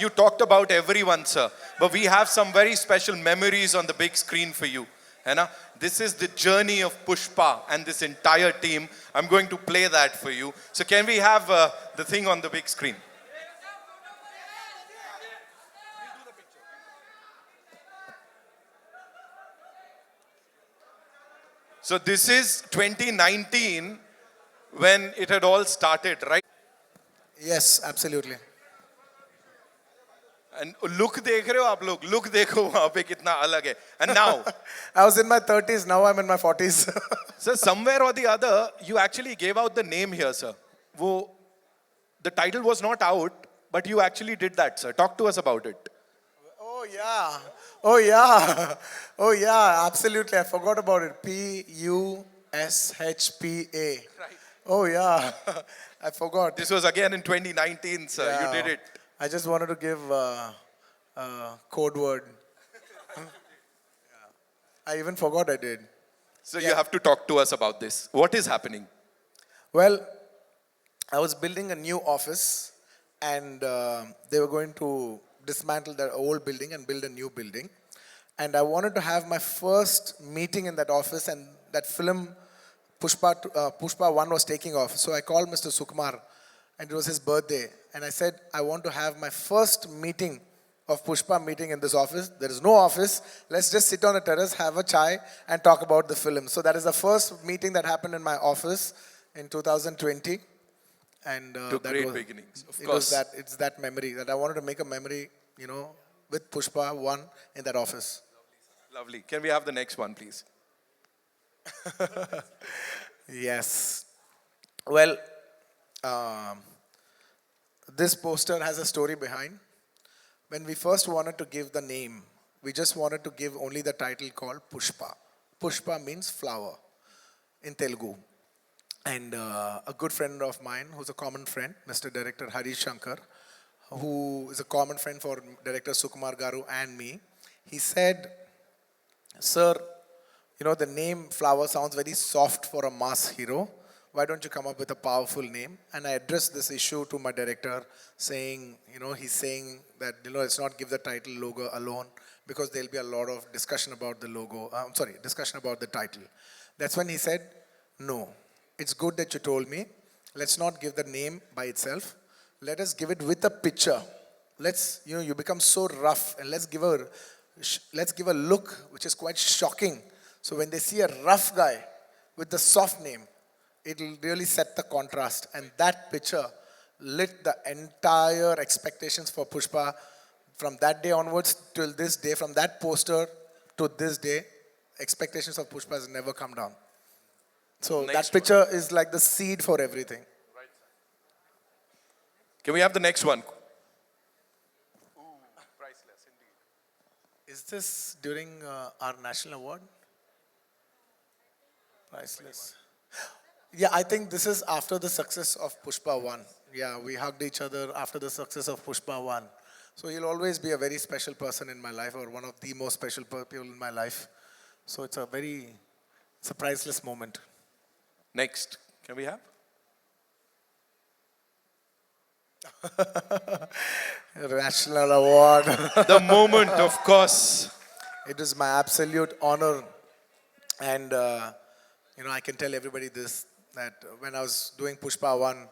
You talked about everyone, sir. But we have some very special memories on the big screen for you. है ना? This is the journey of Pushpa and this entire team. I'm going to play that for you. So can we have the thing on the big screen? So this is 2019 when it had all started, right? Yes, absolutely. And look देख रहे हो आप लोग? Look देखो वहाँ पे कितना अलग है. And now, I was in my 30s, now I'm in my 40s. sir, somewhere or the other, you actually gave out the name here, sir. वो, the title was not out, but you actually did that, sir. Talk to us about it. Oh, yeah. Oh, yeah. Oh, yeah, absolutely. I forgot about it. Pushpa. Right. Oh, yeah. I forgot. This was again in 2019, sir. Yeah. You did it. I just wanted to give code word. I even forgot I did. So you have to talk to us about this. What is happening? Well, I was building a new office, and they were going to dismantle their old building and build a new building. And I wanted to have my first meeting in that office, and that film Pushpa 1 was taking off. So I called Mr. Sukumar, and it was his birthday. And I said, I want to have my first meeting of Pushpa meeting in this office. There is no office. Let's just sit on the terrace, have a chai, and talk about the film. So that is the first meeting that happened in my office in 2020. And To that great was, beginnings, of it course. was that, it's that memory that I wanted to make a memory, with Pushpa 1 in that office. Lovely. Can we have the next one, please? Yes. Well, this poster has a story behind. When we first wanted to give the name, we just wanted to give only the title called Pushpa. Pushpa means flower in Telugu. And a good friend of mine, who's a common friend, Mr. Director Harish Shankar, who is a common friend for Director Sukumar Garu and me, he said, Sir, the name Flower sounds very soft for a mass hero. Why don't you come up with a powerful name? And I addressed this issue to my director, saying, he's saying that, let's not give the title logo alone, because there'll be a lot of discussion about the logo. Discussion about the title. That's when he said, no, it's good that you told me. Let's not give the name by itself. Let us give it with a picture. Let's, you become so rough, and let's give a look which is quite shocking. So when they see a rough guy with the soft name, it'll really set the contrast. And that picture lit the entire expectations for Pushpa from that day onwards till this day. From that poster to this day, expectations of Pushpa has never come down. So Next that picture is like the seed for everything. Can we have the next one? Priceless indeed. Is this during our national award? Priceless. Yeah, I think this is after the success of Pushpa 1. Yeah, we hugged each other after the success of Pushpa 1. So he'll always be a very special person in my life, or one of the most special people in my life. So it's a priceless moment. Next. Can we have? National award. The moment, of course. It is my absolute honor. And, I can tell everybody this, that when I was doing Pushpa 1,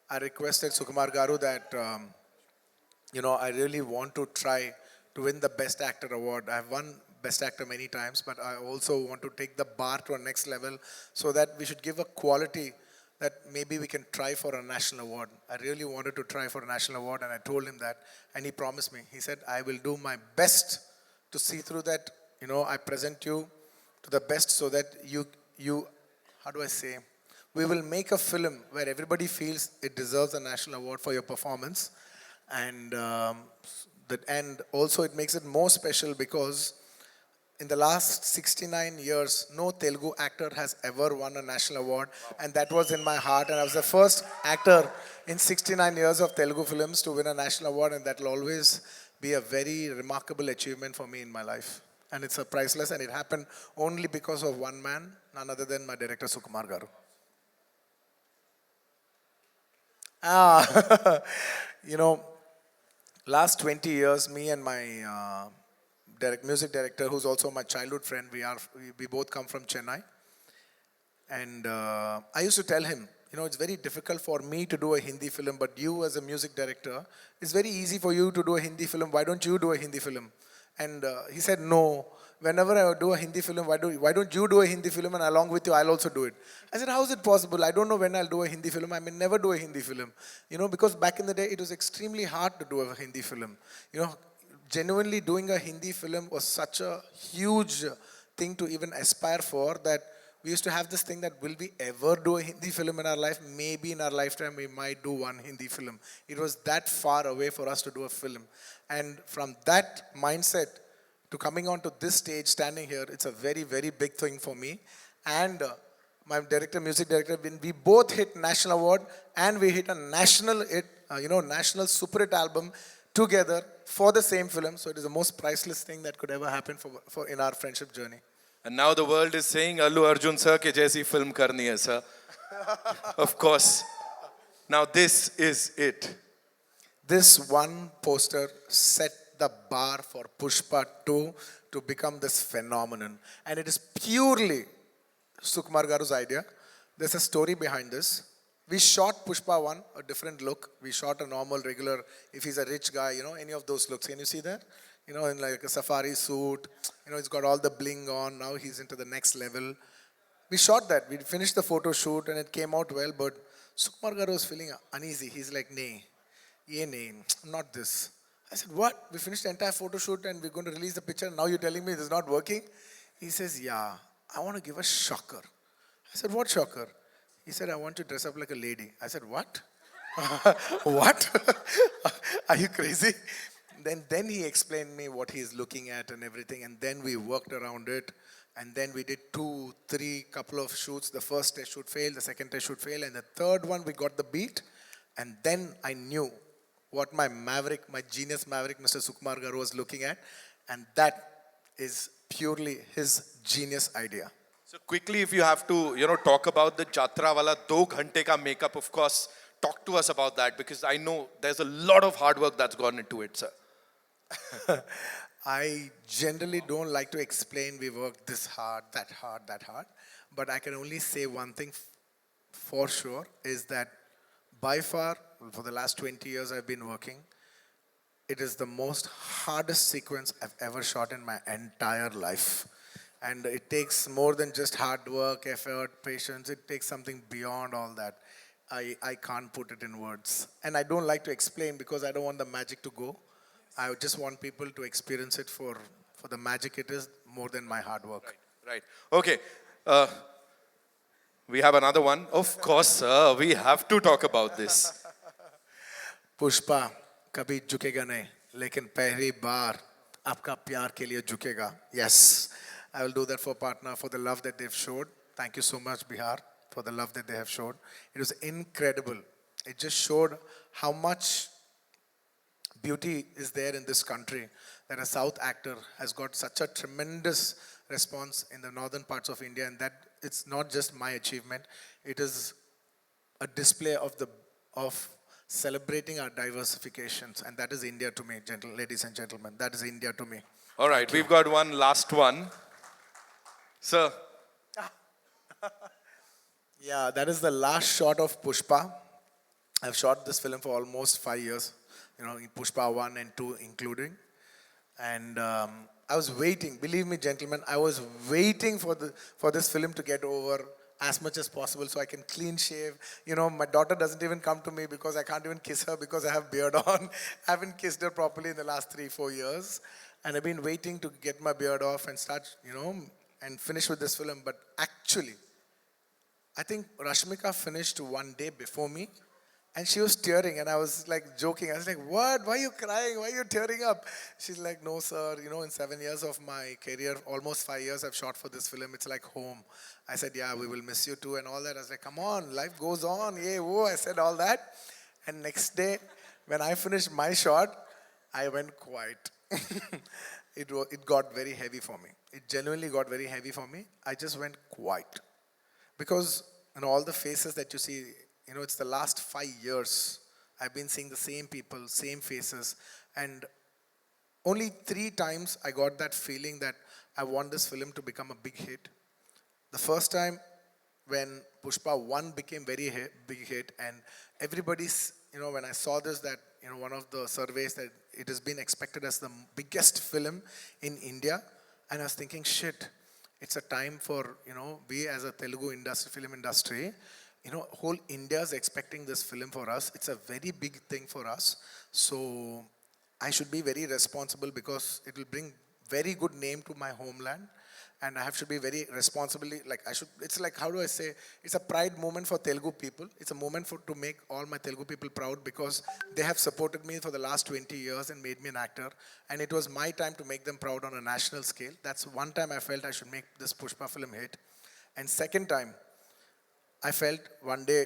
I requested Sukumar Garu that, I really want to try to win the Best Actor award. I've won Best Actor many times, but I also want to take the bar to a next level, so that we should give a quality that maybe we can try for a national award. I really wanted to try for a national award, and I told him that, and he promised me. He said, I will do my best to see through that, I present you to the best, so that you, how do I say, we will make a film where everybody feels it deserves a national award for your performance. And also it makes it more special because in the last 69 years, no Telugu actor has ever won a national award. And that was in my heart. And I was the first actor in 69 years of Telugu films to win a national award. And that will always be a very remarkable achievement for me in my life. And it's a priceless, and it happened only because of one man, none other than my director, Sukumar Garu. Last 20 years, me and my music director, who's also my childhood friend, we both come from Chennai. And I used to tell him, it's very difficult for me to do a Hindi film, but you as a music director, it's very easy for you to do a Hindi film. Why don't you do a Hindi film? And he said, no. Whenever I do a Hindi film, why don't you do a Hindi film, and along with you, I'll also do it. I said, how is it possible? I don't know when I'll do a Hindi film. I may never do a Hindi film. Because back in the day, it was extremely hard to do a Hindi film. Genuinely doing a Hindi film was such a huge thing to even aspire for, that we used to have this thing that will we ever do a Hindi film in our life? Maybe in our lifetime we might do one Hindi film. It was that far away for us to do a film. And from that mindset to coming onto this stage, standing here, it's a very, very big thing for me. And my music director, when we both hit national award and we hit a national hit, national super hit album together for the same film. So it is the most priceless thing that could ever happen for in our friendship journey. And now the world is saying, Allu Arjun sir ke jaisi film karni hai sir. Of course. Now this is it. This one poster set the bar for Pushpa 2 to become this phenomenon. And it is purely Sukumar Garu's idea. There's a story behind this. We shot Pushpa 1, a different look. We shot a normal, regular, if he's a rich guy, any of those looks. Can you see that? In like a safari suit. He's got all the bling on. Now he's into the next level. We shot that. We finished the photo shoot and it came out well, but Sukumar Garu was feeling uneasy. He's like, nay, not this. I said, what? We finished the entire photo shoot and we're going to release the picture. Now you're telling me this is not working? He says, yeah, I want to give a shocker. I said, what shocker? He said, I want to dress up like a lady. I said, what? What? Are you crazy? Then he explained me what he's looking at and everything. And then we worked around it. And then we did 2, 3 couple of shoots. The first test shoot failed. The second test shoot failed. And the third one, we got the beat. And then I knew what my genius maverick, Mr. Sukumar Garu was looking at. And that is purely his genius idea. So quickly, if you have to, talk about the Jatra wala 2 ghante ka makeup, of course, talk to us about that, because I know there's a lot of hard work that's gone into it, sir. I generally don't like to explain we worked this hard, that hard, that hard. But I can only say one thing for sure, is that by far, for the last 20 years I've been working, it is the most hardest sequence I've ever shot in my entire life. And it takes more than just hard work, effort, patience. It takes something beyond all that. I can't put it in words. And I don't like to explain because I don't want the magic to go. I just want people to experience it for the magic it is, more than my hard work. Right. Okay. We have another one. Of course, sir. We have to talk about this. Pushpa कभी झुकेगा नहीं, लेकिन पहली बार आपका प्यार के लिए झुकेगा. Yes, I will do that for partner, for the love that they've showed. Thank you so much, Bihar, for the love that they have showed. It was incredible. It just showed how much beauty is there in this country, that a South actor has got such a tremendous response in the northern parts of India, and that it's not just my achievement. It is a display of celebrating our diversifications, and that is India to me, ladies and gentlemen. That is India to me. All right, we've got one last one. Sir. Yeah, that is the last shot of Pushpa. I've shot this film for almost 5 years, in Pushpa 1 and 2 including. And I was waiting, believe me, gentlemen, I was waiting for this film to get over as much as possible so I can clean shave. My daughter doesn't even come to me because I can't even kiss her because I have beard on. I haven't kissed her properly in the last 3-4 years. And I've been waiting to get my beard off and start, and finish with this film. But actually, I think Rashmika finished one day before me. And she was tearing, and I was like joking. I was like, what? Why are you crying? Why are you tearing up? She's like, no, sir. In 7 years of my career, almost 5 years I've shot for this film. It's like home. I said, yeah, we will miss you too and all that. I was like, come on, life goes on. Yeah, whoa. I said all that. And next day, when I finished my shot, I went quiet. It got very heavy for me. It genuinely got very heavy for me. I just went quiet. Because all the faces that you see, it's the last 5 years. I've been seeing the same people, same faces. And only 3 times I got that feeling that I want this film to become a big hit. The first time when Pushpa 1 became big hit, and everybody's, when I saw this, that, one of the surveys that it has been expected as the biggest film in India, and I was thinking, shit, it's a time for, we as a Telugu film industry, whole India is expecting this film for us. It's a very big thing for us. So I should be very responsible because it will bring very good name to my homeland, and I should be very responsibly, it's like, how do I say, it's a pride moment for Telugu people. It's a moment to make all my Telugu people proud because they have supported me for the last 20 years and made me an actor, and it was my time to make them proud on a national scale. That's one time I felt I should make this Pushpa film hit. And second time, I felt one day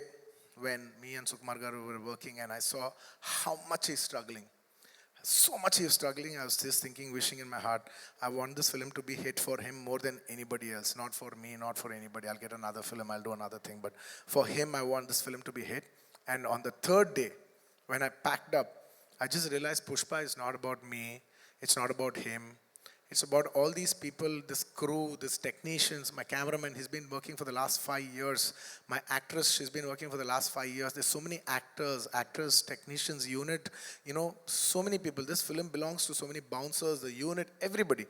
when me and Sukumar Garu were working and I saw how much he's struggling. So much he was struggling. I was just thinking, wishing in my heart, I want this film to be hit for him more than anybody else. Not for me, not for anybody. I'll get another film, I'll do another thing. But for him, I want this film to be hit. And on the third day, when I packed up, I just realized Pushpa is not about me. It's not about him. It's about all these people, this crew, these technicians, my cameraman, he's been working for the last 5 years. My actress, she's been working for the last 5 years. There's so many actors, technicians, unit, so many people. This film belongs to so many bouncers, the unit, everybody.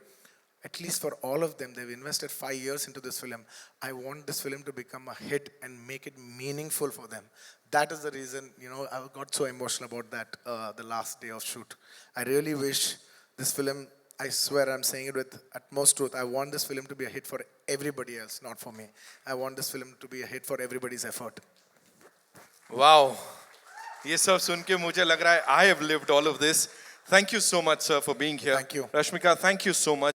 At least for all of them, they've invested 5 years into this film. I want this film to become a hit and make it meaningful for them. That is the reason, I got so emotional about that the last day of shoot. I really wish this film, I swear I'm saying it with utmost truth. I want this film to be a hit for everybody else, not for me. I want this film to be a hit for everybody's effort. Wow. ये सब सुन के मुझे लग रहा है I have lived all of this. Thank you so much, sir, for being here. Thank you. Rashmika, thank you so much.